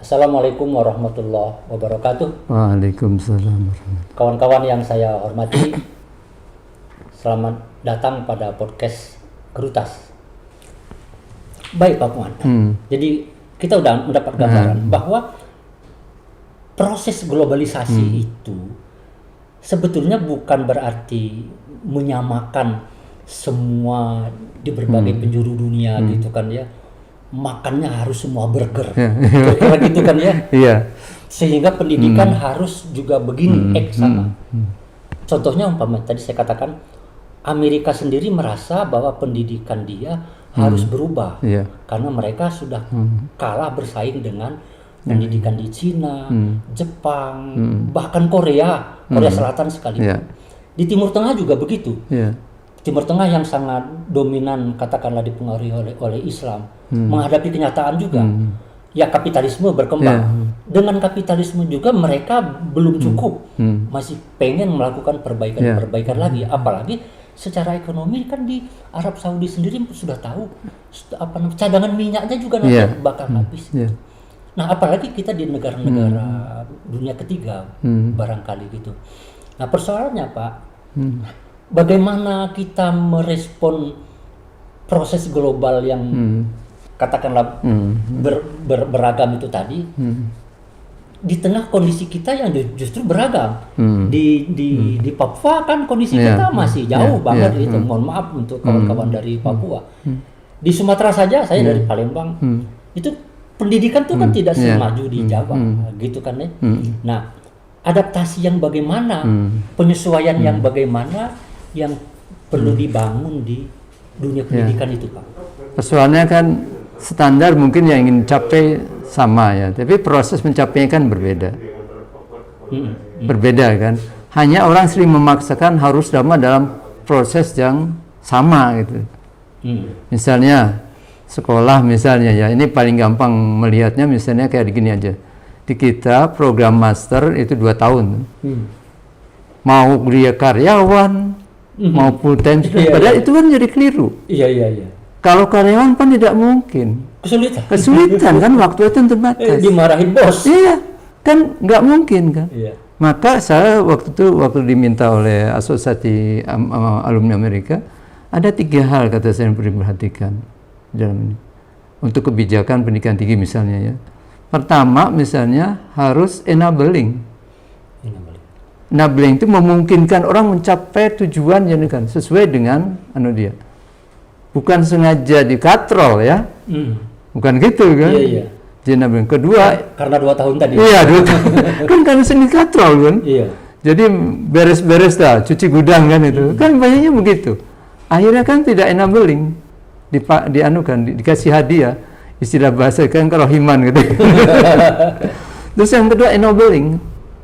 Assalamualaikum warahmatullahi wabarakatuh. Waalaikumsalam warahmatullahi. Kawan-kawan yang saya hormati, selamat datang pada podcast Gerutas. Baik Pak Puan. Jadi kita udah mendapat gambaran bahwa proses globalisasi itu sebetulnya bukan berarti menyamakan semua di berbagai penjuru dunia gitu kan ya. Makannya harus semua burger, kira-kira gitu kan ya. Sehingga pendidikan harus juga begini, sama. Contohnya umpama tadi saya katakan, Amerika sendiri merasa bahwa pendidikan dia harus berubah, karena mereka sudah kalah bersaing dengan pendidikan di Cina, Jepang, bahkan Korea Selatan sekalipun. Di Timur Tengah juga begitu. Timur Tengah yang sangat dominan katakanlah dipengaruhi oleh Islam menghadapi kenyataan juga ya kapitalisme berkembang. Dengan kapitalisme juga mereka belum cukup, masih pengen melakukan perbaikan lagi, apalagi secara ekonomi kan di Arab Saudi sendiri sudah tahu cadangan minyaknya juga nanti bakal habis. Nah apalagi kita di negara-negara dunia ketiga barangkali gitu. Nah persoalannya Pak, bagaimana kita merespon proses global yang katakanlah beragam itu tadi di tengah kondisi kita yang justru beragam. Di Papua kan kondisi kita masih jauh banget itu. Mohon maaf untuk kawan-kawan dari Papua. Di Sumatera saja, saya dari Palembang, itu pendidikan tuh kan tidak semaju di Jawa gitu kan ya. Nah adaptasi yang bagaimana, penyesuaian yang bagaimana yang perlu dibangun di dunia pendidikan itu Pak? Persoalannya kan standar mungkin yang ingin capai sama ya, tapi proses mencapainya kan berbeda. Berbeda kan. Hanya orang sering memaksakan harus sama dalam proses yang sama gitu. Misalnya sekolah misalnya ya, ini paling gampang melihatnya misalnya kayak gini aja. Di kita program master itu 2 tahun. Mau dia karyawan, mau full time, padahal itu kan jadi keliru. Kalau karyawan kan tidak mungkin. Kesulitan kan, waktu itu terbatas. Dimarahin bos. Iya, kan nggak mungkin kan. Maka saya waktu diminta oleh Asosiasi Alumni Amerika, ada 3 hal kata saya yang perlu diperhatikan dalam ini. Untuk kebijakan pendidikan tinggi misalnya ya. Pertama misalnya harus enabling. Enabling itu memungkinkan orang mencapai tujuan yang kan sesuai dengan dia. Bukan sengaja dikatrol ya. Bukan gitu kan. Enabling. Kedua karena 2 tahun tadi. Iya, 2 tahun. Kan karena sendiri katrol kan. Jadi beres-beres dah, cuci gudang kan itu. Kan banyaknya begitu. Akhirnya kan tidak enabling. Dikasih hadiah. Istilah bahasa kan kerohiman gitu. Terus yang kedua enabling,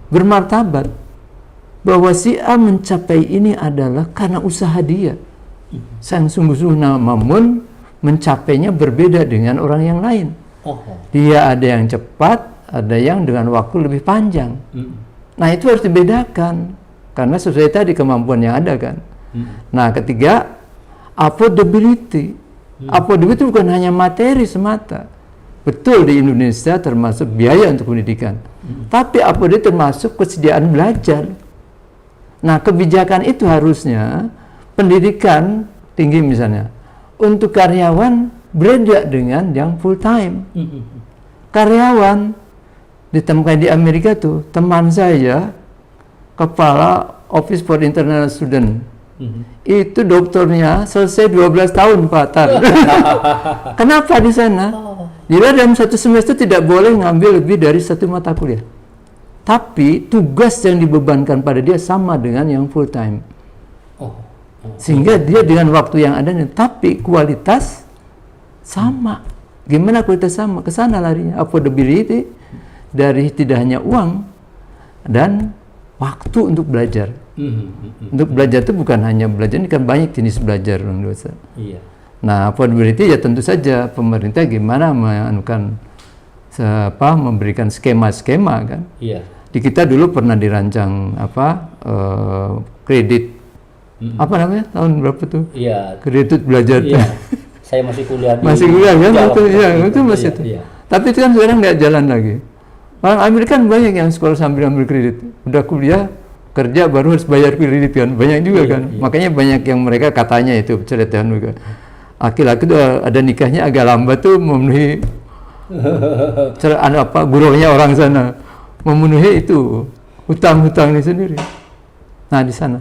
bermartabat. Bahwa si A mencapai ini adalah karena usaha dia. Sang sungguh-sungguh, namun mencapainya berbeda dengan orang yang lain. Dia ada yang cepat, ada yang dengan waktu lebih panjang. Nah itu harus dibedakan karena sesuai tadi kemampuan yang ada kan. Nah ketiga, affordability. Affordability bukan hanya materi semata. Betul di Indonesia termasuk biaya untuk pendidikan. Tapi affordability termasuk kesediaan belajar. Nah kebijakan itu harusnya pendidikan tinggi misalnya untuk karyawan beda dengan yang full time. Karyawan ditemukan di Amerika tuh teman saya kepala Office for International Student itu doktornya selesai 12 tahun Pak Tar. Kenapa di sana? Jadi dalam 1 semester tidak boleh ngambil lebih dari 1 mata kuliah. Tapi tugas yang dibebankan pada dia sama dengan yang full time. Sehingga dia dengan waktu yang adanya, tapi kualitas sama. Gimana kualitas sama? Ke sana larinya. Affordability dari tidak hanya uang dan waktu untuk belajar. Untuk belajar itu bukan hanya belajar, ini kan banyak jenis belajar orang dewasa. Nah, affordability ya tentu saja pemerintah gimana memberikan skema-skema kan. Di kita dulu pernah dirancang kredit apa namanya tahun berapa tuh? Kredit belajar. Saya masih kuliah. Masih kuliah kan? Itu masih itu. Tapi itu kan sekarang nggak jalan lagi. Orang Amerika kan banyak yang sekolah sambil ambil kredit. Udah kuliah, kerja baru harus bayar kredit kan. Banyak juga kan. Makanya banyak yang mereka katanya itu ceritanya juga. Laki-laki tuh ada nikahnya agak lambat tuh memenuhi buruhnya orang sana. Memenuhi itu hutang-hutangnya sendiri. Nah di sana.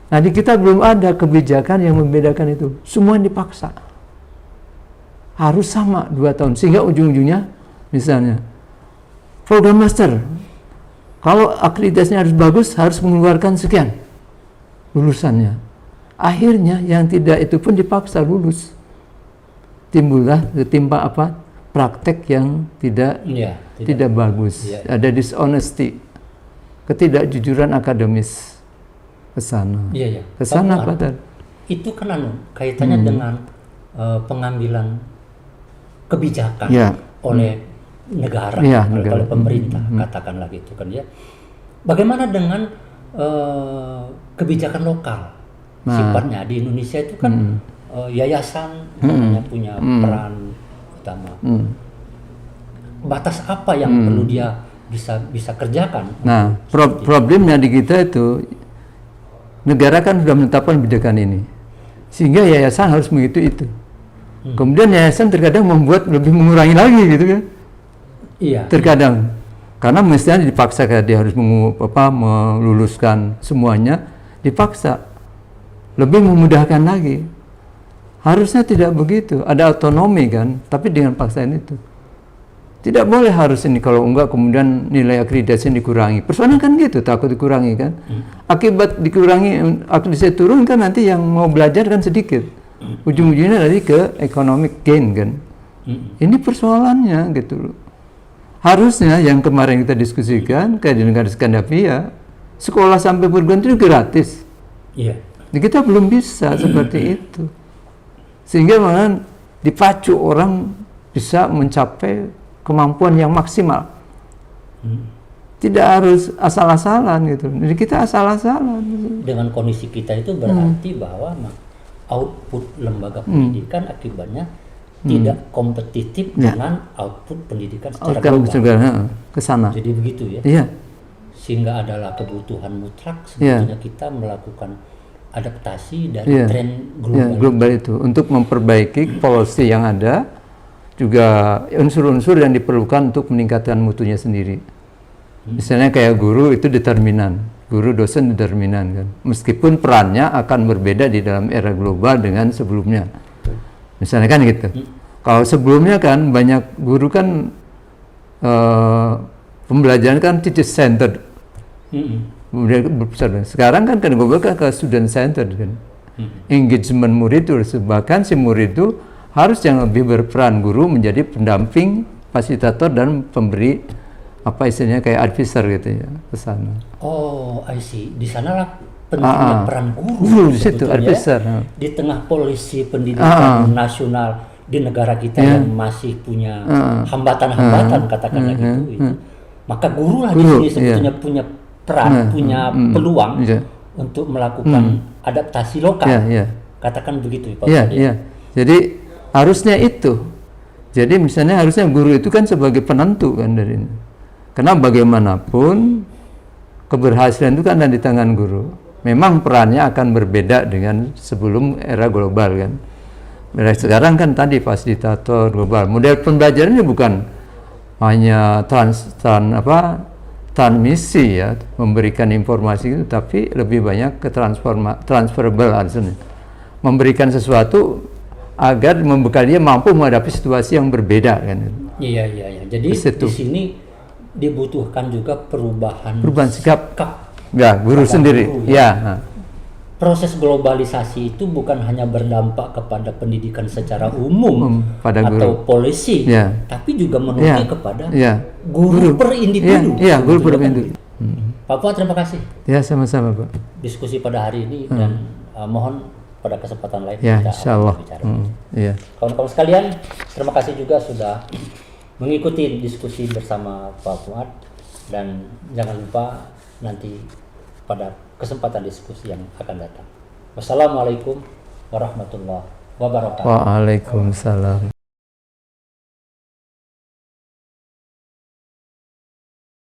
Nah di kita belum ada kebijakan yang membedakan itu. Semua dipaksa. Harus sama 2 tahun. Sehingga ujung-ujungnya misalnya program master, kalau akreditasinya harus bagus, harus mengeluarkan sekian lulusannya. Akhirnya yang tidak itu pun dipaksa lulus. Timbullah ketimpa praktek yang tidak bagus. Ada dishonesty, ketidakjujuran akademis ke sana. Ke sana Pak. Itu kan kaitannya dengan pengambilan kebijakan oleh negara, oleh pemerintah, katakanlah gitu kan ya. Bagaimana dengan kebijakan lokal? Sifatnya di Indonesia itu kan yayasan punya peran utama. Batas apa yang perlu dia bisa kerjakan? Nah, problemnya di kita itu negara kan sudah menetapkan kebijakan ini, sehingga yayasan harus mengikuti itu. Kemudian yayasan terkadang membuat lebih mengurangi lagi gitu kan. Terkadang karena mestinya dipaksa dia harus meluluskan semuanya, dipaksa lebih memudahkan lagi. Harusnya tidak begitu, ada otonomi kan, tapi dengan paksaan itu tidak boleh harus ini, kalau enggak kemudian nilai akreditasi dikurangi. Persoalan kan gitu, takut dikurangi kan. Akibat dikurangi akreditasi turun kan, nanti yang mau belajar kan sedikit, ujung-ujungnya nanti ke economic gain kan. Ini persoalannya gitu loh. Harusnya yang kemarin kita diskusikan kayak di negara Skandinavia, sekolah sampai perguruan tinggi gratis. Kita belum bisa seperti itu, sehingga malah dipacu orang bisa mencapai kemampuan yang maksimal. Tidak harus asal-asalan gitu. Jadi kita asal-asalan. Dengan kondisi kita itu berarti bahwa output lembaga pendidikan akibatnya tidak kompetitif dengan output pendidikan secara global. Ke sana. Jadi begitu ya. Iya. Sehingga adalah kebutuhan mutlak sebetulnya kita melakukan adaptasi dari tren global itu untuk memperbaiki policy yang ada, juga unsur-unsur yang diperlukan untuk meningkatkan mutunya sendiri. Misalnya kayak guru itu determinan, guru dosen determinan kan. Meskipun perannya akan berbeda di dalam era global dengan sebelumnya. Misalnya kan gitu. Kalau sebelumnya kan banyak guru kan pembelajaran kan teacher centered. Sekarang kan global kan ke student centered kan. Engagement murid itu, bahkan si murid itu harus yang lebih berperan, guru menjadi pendamping, fasilitator dan pemberi istilahnya kayak advisor gitu ya ke sana. Oh, I see. Di sanalah pentingnya peran guru di situ, advisor. Di tengah polisi pendidikan nasional di negara kita yang masih punya hambatan-hambatan katakanlah gitu. Maka guru lah di sini sebetulnya punya peran, punya peluang untuk melakukan adaptasi lokal. Katakan begitu Pak. Jadi harusnya itu. Jadi misalnya harusnya guru itu kan sebagai penentu kan dari ini. Karena bagaimanapun keberhasilan itu kan ada di tangan guru. Memang perannya akan berbeda dengan sebelum era global kan. Sekarang kan tadi fasilitator global. Model pembelajarannya bukan hanya transmisi ya, memberikan informasi itu, tapi lebih banyak ke transferable artinya. Memberikan sesuatu agar membekali dia mampu menghadapi situasi yang berbeda kan. Iya. Jadi di sini dibutuhkan juga perubahan sikap. Guru sendiri. Guru, proses globalisasi itu bukan hanya berdampak kepada pendidikan secara umum pada atau polisi, tapi juga menuju kepada guru per individu. Guru per individu. Pak Fuad, terima kasih. Ya, sama-sama Pak. Diskusi pada hari ini dan mohon pada kesempatan lain kita insyaallah bicara. Kawan-kawan sekalian, terima kasih juga sudah mengikuti diskusi bersama Pak Fuad, dan jangan lupa nanti pada kesempatan diskusi yang akan datang. Wassalamualaikum warahmatullahi wabarakatuh. Waalaikumsalam.